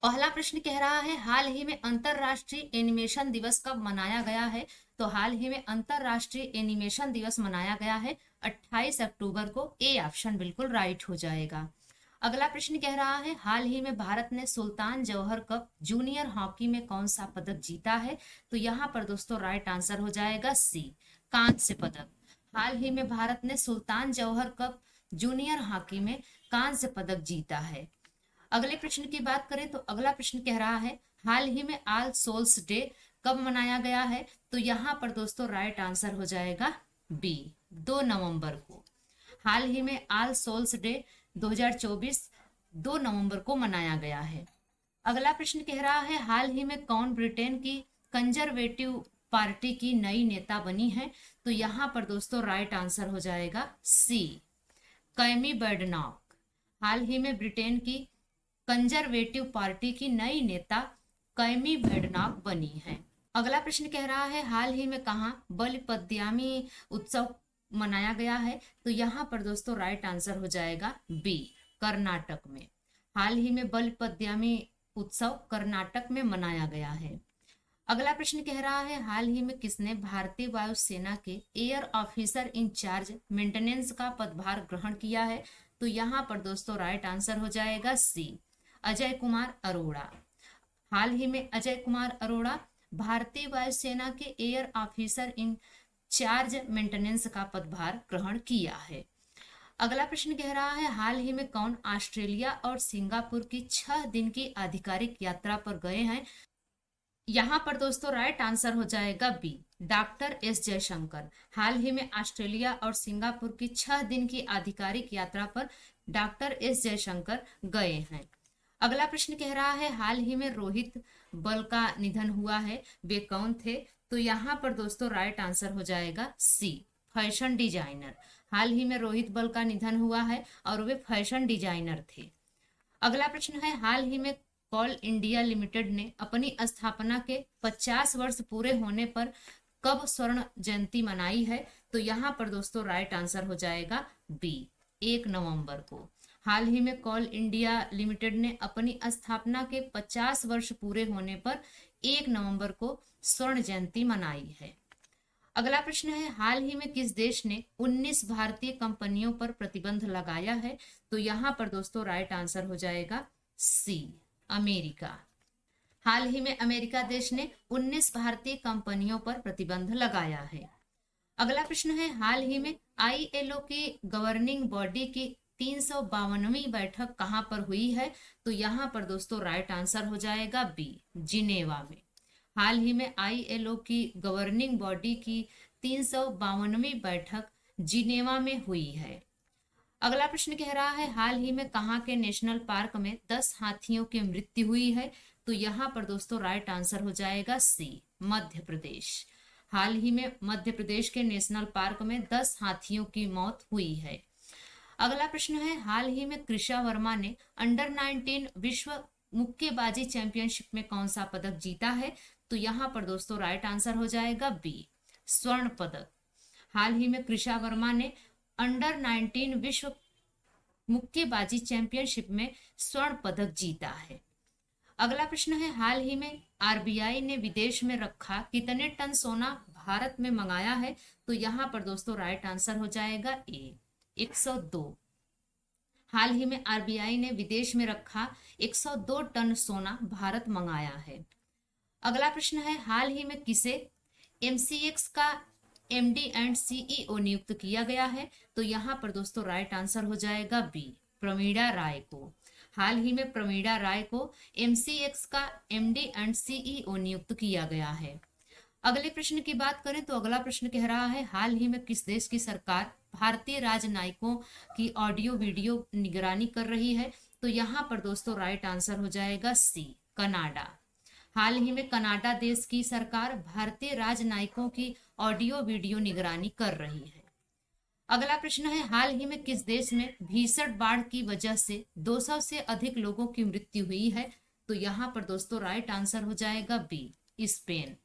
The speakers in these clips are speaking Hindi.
पहला प्रश्न कह रहा है हाल ही में अंतरराष्ट्रीय एनिमेशन दिवस कब मनाया गया है। तो हाल ही में अंतरराष्ट्रीय एनिमेशन दिवस मनाया गया है 28 अक्टूबर को। ए ऑप्शन बिल्कुल राइट हो जाएगा। अगला प्रश्न कह रहा है हाल ही में भारत ने सुल्तान जौहर कप जूनियर हॉकी में कौन सा पदक जीता है। तो यहाँ पर दोस्तों राइट आंसर हो जाएगा सी, कांस्य पदक। हाल ही में भारत ने सुल्तान जौहर कप जूनियर हॉकी में कांस्य पदक जीता है। अगले प्रश्न की बात करें तो अगला प्रश्न कह रहा है हाल ही में ऑल सोल्स डे कब मनाया गया है। तो यहाँ पर दोस्तों राइट आंसर हो जाएगा बी, 2 नवंबर को। हाल ही में ऑल सोल्स डे 2024 2 नवंबर को मनाया गया है। अगला प्रश्न कह रहा है हाल ही में कौन ब्रिटेन की कंजर्वेटिव पार्टी की नई नेता बनी है। तो यहाँ पर दोस्तों राइट आंसर हो जाएगा सी, कैमी बर्डनॉक। हाल ही में ब्रिटेन की कंजर्वेटिव पार्टी की नई नेता कैमी बर्डनॉक बनी है। अगला प्रश्न कह रहा है हाल ही में कहाँ बलिपद्यामी उत्सव मनाया गया है। तो यहाँ पर दोस्तों राइट आंसर हो जाएगा बी, कर्नाटक में। हाल ही में बलिपद्यामी उत्सव कर्नाटक में मनाया गया है। अगला प्रश्न कह रहा है हाल ही में किसने भारतीय वायुसेना के एयर ऑफिसर इंचार्ज मेंटेनेंस का पदभार ग्रहण किया है। तो यहाँ पर दोस्तों राइट आंसर हो जाएगा सी, अजय कुमार अरोड़ा। हाल ही में अजय कुमार अरोड़ा भारतीय वायुसेना के air officer in charge maintenance का पदभार ग्रहण किया है। अगला प्रश्न कह रहा है हाल ही में कौन ऑस्ट्रेलिया और सिंगापुर की 6 दिन की आधिकारिक यात्रा पर गए हैं। यहाँ पर दोस्तों राइट आंसर हो जाएगा बी, डॉक्टर एस जयशंकर। हाल ही में ऑस्ट्रेलिया और सिंगापुर की 6 दिन की आधिकारिक यात्रा पर डॉक्टर एस जयशंकर गए हैं। अगला प्रश्न कह रहा है हाल ही में रोहित बल का निधन हुआ है, वे कौन थे। तो यहाँ पर दोस्तों राइट आंसर हो जाएगा सी, फैशन डिजाइनर। हाल ही में रोहित बल का निधन हुआ है और वे फैशन डिजाइनर थे। अगला प्रश्न है हाल ही में कोल इंडिया लिमिटेड ने अपनी स्थापना के 50 वर्ष पूरे होने पर कब स्वर्ण जयंती मनाई है। तो यहाँ पर दोस्तों राइट आंसर हो जाएगा बी, 1 नवंबर को। हाल ही में कोल इंडिया लिमिटेड ने अपनी स्थापना के 50 वर्ष पूरे होने पर 1 नवंबर को स्वर्ण जयंती मनाई है। अगला प्रश्न है हाल ही में किस देश ने 19 भारतीय कंपनियों पर प्रतिबंध लगाया है। तो यहाँ पर दोस्तों राइट आंसर हो जाएगा सी, अमेरिका। हाल ही में अमेरिका देश ने 19 भारतीय कंपनियों पर प्रतिबंध लगाया है। अगला प्रश्न है हाल ही में आईएलओ की गवर्निंग बॉडी की 352वीं बैठक कहां पर हुई है। तो यहाँ पर दोस्तों राइट आंसर हो जाएगा बी, जिनेवा में। हाल ही में आईएलओ की गवर्निंग बॉडी की 352वीं बैठक जिनेवा में हुई है। अगला प्रश्न कह रहा है हाल ही में कहाँ के नेशनल पार्क में 10 हाथियों की मृत्यु हुई है। तो यहाँ पर दोस्तों राइट आंसर हो जाएगा सी, मध्य प्रदेश। हाल ही में मध्य प्रदेश के नेशनल पार्क में 10 हाथियों की मौत हुई है। अगला प्रश्न है हाल ही में कृषा वर्मा ने अंडर 19 विश्व मुक्केबाजी चैंपियनशिप में कौन सा पदक जीता है। तो यहाँ पर दोस्तों राइट आंसर हो जाएगा बी, स्वर्ण पदक। हाल ही में कृषा वर्मा ने अंडर 19 विश्व मुक्केबाजी चैंपियनशिप में स्वर्ण पदक जीता है। अगला प्रश्न है हाल ही में आरबीआई ने विदेश में रखा कितने टन सोना भारत में मंगाया है। तो यहाँ पर दोस्तों राइट आंसर हो जाएगा ए, 102। हाल ही में आरबीआई ने विदेश में रखा 102 टन सोना भारत मंगाया है। अगला प्रश्न है हाल ही में किसे एमसीएक्स का एमडी एंड सीईओ नियुक्त किया गया है। तो यहाँ पर दोस्तों राइट आंसर हो जाएगा बी, प्रमीड़ा राय को। हाल ही में प्रमीड़ा राय को एमसीएक्स का एमडी एंड सीईओ नियुक्त किया गया है। अगले प्रश्न की बात करें तो अगला प्रश्न कह रहा है हाल ही में किस देश की सरकार भारतीय राजनयिकों की ऑडियो वीडियो निगरानी कर रही है। तो यहाँ पर दोस्तों राइट आंसर हो जाएगा सी, कनाडा। हाल ही में कनाडा देश की सरकार भारतीय राजनयिकों की ऑडियो वीडियो निगरानी कर रही है। अगला प्रश्न है हाल ही में किस देश में भीषण बाढ़ की वजह से 200 से अधिक लोगों की मृत्यु हुई है। तो यहाँ पर दोस्तों राइट आंसर हो जाएगा बी, स्पेन।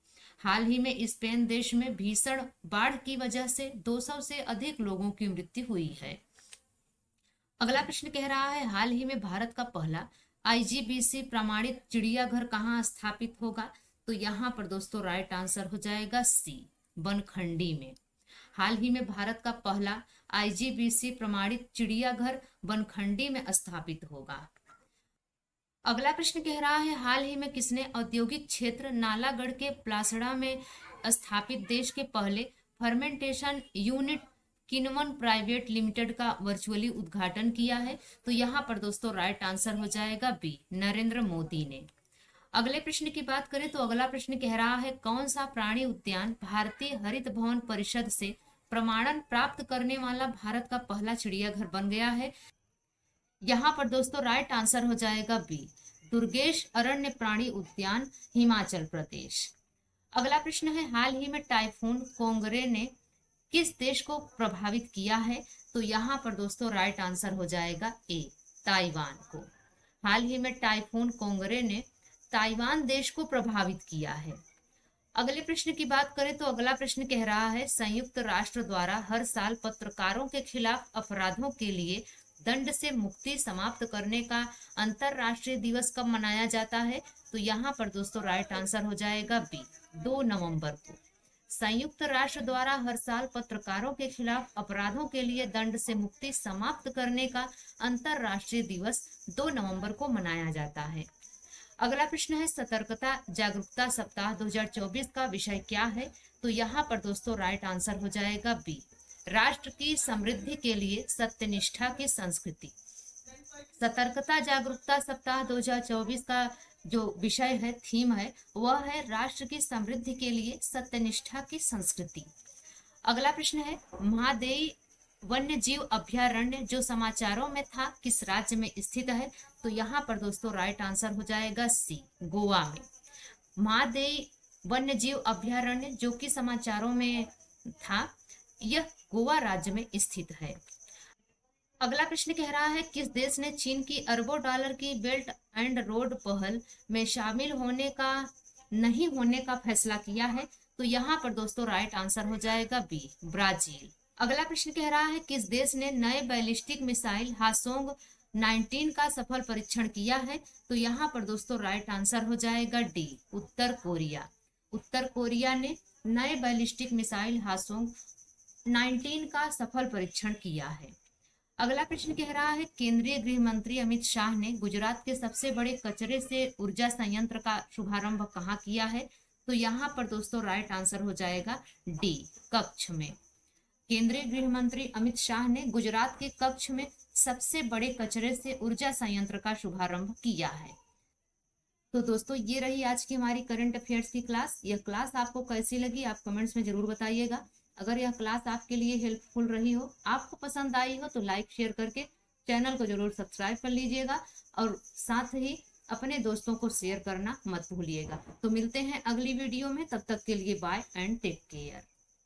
हाल ही में स्पेन देश में भीषण बाढ़ की वजह से 200 से अधिक लोगों की मृत्यु हुई है। अगला प्रश्न कह रहा है हाल ही में भारत का पहला आईजीबीसी प्रमाणित चिड़ियाघर कहाँ स्थापित होगा? तो यहाँ पर दोस्तों राइट आंसर हो जाएगा सी, बनखंडी में। हाल ही में भारत का पहला आईजीबीसी प्रमाणित चिड़ियाघर बनखंडी में स्थापित होगा। अगला प्रश्न कह रहा है, हाल ही में किसने औद्योगिक क्षेत्र नालागढ़ के प्लासड़ा में स्थापित देश के पहले फर्मेंटेशन यूनिट किनवन प्राइवेट लिमिटेड का वर्चुअली उद्घाटन किया है? तो यहाँ पर दोस्तों राइट आंसर हो जाएगा बी, नरेंद्र मोदी ने। अगले प्रश्न की बात करें तो अगला प्रश्न कह रहा है, कौन सा प्राणी उद्यान भारतीय हरित भवन परिषद से प्रमाणन प्राप्त करने वाला भारत का पहला चिड़ियाघर बन गया है? यहाँ पर दोस्तों राइट आंसर हो जाएगा बी, दुर्गेश अरण्य प्राणी उद्यान, हिमाचल प्रदेश। अगला प्रश्न है, हाल ही में टाइफून कोंगरे ने किस देश को प्रभावित किया है? तो यहाँ पर दोस्तों राइट आंसर हो जाएगा ए, ताइवान को। हाल ही में टाइफून कोंगरे ने ताइवान देश को प्रभावित किया है। अगले प्रश्न की बात करें तो अगला प्रश्न कह रहा है, संयुक्त राष्ट्र द्वारा हर साल पत्रकारों के खिलाफ अपराधों के लिए दंड से मुक्ति समाप्त करने का अंतरराष्ट्रीय दिवस कब मनाया जाता है? तो यहाँ पर दोस्तों राइट आंसर हो जाएगा बी, 2 नवंबर को। संयुक्त राष्ट्र द्वारा हर साल पत्रकारों के खिलाफ अपराधों के लिए दंड से मुक्ति समाप्त करने का अंतरराष्ट्रीय दिवस 2 नवंबर को मनाया जाता है। अगला प्रश्न है, सतर्कता जागरूकता सप्ताह 2024 का विषय क्या है? तो यहाँ पर दोस्तों राइट आंसर हो जाएगा बी, राष्ट्र की समृद्धि के लिए सत्यनिष्ठा की संस्कृति। सतर्कता जागरूकता सप्ताह 2024 का जो विषय है, थीम है, वह है राष्ट्र की समृद्धि के लिए सत्यनिष्ठा की संस्कृति। अगला प्रश्न है, महादेई वन्य जीव अभयारण्य जो समाचारों में था किस राज्य में स्थित है? तो यहाँ पर दोस्तों राइट आंसर हो जाएगा सी, गोवा में। महादेई वन्य जीव अभयारण्य जो कि समाचारों में था, यह गोवा राज्य में स्थित है। अगला प्रश्न कह रहा है, किस देश ने चीन की अरबों डॉलर की बेल्ट एंड रोड पहल में शामिल नहीं होने का फैसला किया है? तो यहाँ पर दोस्तों राइट आंसर हो जाएगा बी, ब्राजील। अगला प्रश्न कह रहा है, किस देश ने नए बैलिस्टिक मिसाइल हासोंग 19 का सफल परीक्षण किया है? तो यहाँ पर दोस्तों राइट आंसर हो जाएगा डी, उत्तर कोरिया। उत्तर कोरिया ने नए बैलिस्टिक मिसाइल हासोंग 19 का सफल परीक्षण किया है। अगला प्रश्न कह रहा है, केंद्रीय गृह मंत्री अमित शाह ने गुजरात के सबसे बड़े कचरे से ऊर्जा संयंत्र का शुभारंभ कहाँ किया है? तो यहाँ पर दोस्तों राइट आंसर हो जाएगा डी, कच्छ में। केंद्रीय गृह मंत्री अमित शाह ने गुजरात के कच्छ में सबसे बड़े कचरे से ऊर्जा संयंत्र का शुभारंभ किया है। तो दोस्तों ये रही आज की हमारी करंट अफेयर्स की क्लास। यह क्लास आपको कैसी लगी आप कमेंट्स में जरूर बताइएगा। अगर यह क्लास आपके लिए हेल्पफुल रही हो, आपको पसंद आई हो, तो लाइक शेयर करके चैनल को जरूर सब्सक्राइब कर लीजिएगा और साथ ही अपने दोस्तों को शेयर करना मत भूलिएगा। तो मिलते हैं अगली वीडियो में, तब तक के लिए बाय एंड टेक केयर।